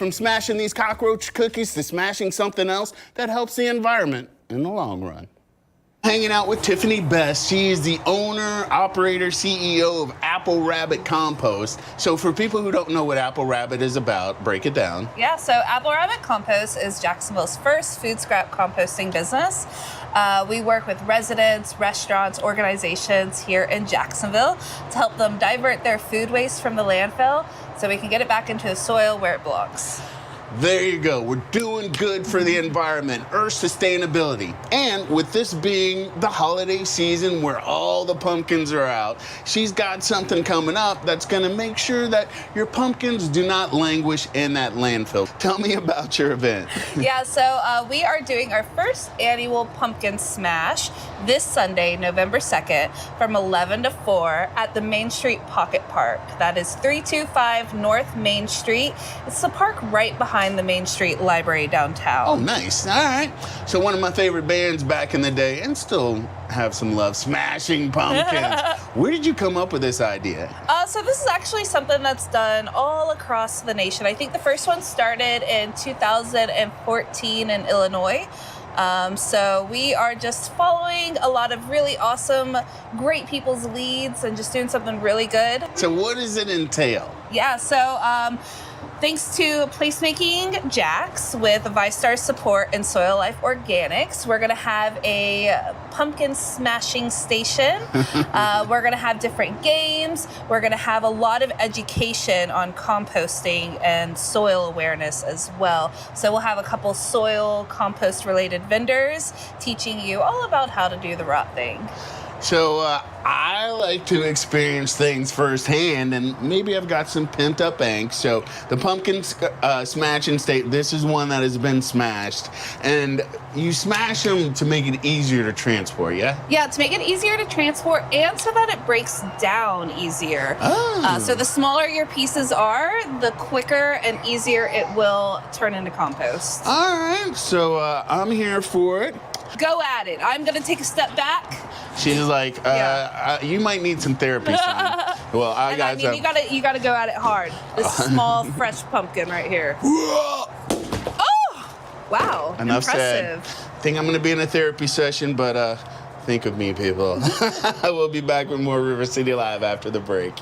From smashing these cockroach cookies to smashing something else that helps the environment in the long run. Hanging out with Tiffany Best. She is the owner, operator, CEO of Apple Rabbit Compost. So for people who don't know what Apple Rabbit is about, break it down. Yeah, so Apple Rabbit Compost is Jacksonville's first food scrap composting business. We work with residents, restaurants, organizations here in Jacksonville to help them divert their food waste from the landfill so we can get it back into the soil where it belongs. There you go. We're doing good for the environment, earth sustainability. And with this being the holiday season where all the pumpkins are out, she's got something coming up that's going to make sure that your pumpkins do not languish in that landfill. Tell me about your event. Yeah, so we are doing our first annual pumpkin smash this Sunday, November 2nd, from 11 to 4 at the Main Street Pocket Park. That is 325 North Main Street. It's the park right behind the Main Street Library downtown. Oh, nice. All right. So one of my favorite bands back in the day, and still have some love, Smashing Pumpkins. Where did you come up with this idea? So this is actually something that's done all across the nation. I think the first one started in 2014 in Illinois. So we are just following a lot of really awesome, great people's leads and just doing something really good. So what does it entail? Yeah, so thanks to Placemaking Jax with ViStar support and Soil Life Organics, we're gonna have a pumpkin smashing station. We're gonna have different games. We're gonna have a lot of education on composting and soil awareness as well. So we'll have a couple soil compost related vendors teaching you all about how to do the right thing. So I like to experience things firsthand, and maybe I've got some pent-up angst. So the pumpkin smashing state, this is one that has been smashed, and you smash them to make it easier to transport, yeah? Yeah, to make it easier to transport and so that it breaks down easier. Oh. So the smaller your pieces are, the quicker and easier it will turn into compost. All right, so I'm here for it. Go at it. I'm gonna take a step back. She's like, you might need some therapy, son. Well, I mean, you gotta go at it hard. This small, fresh pumpkin right here. Oh, wow, Enough impressive. said. I think I'm gonna be in a therapy session, but think of me, people. I will be back with more River City Live after the break.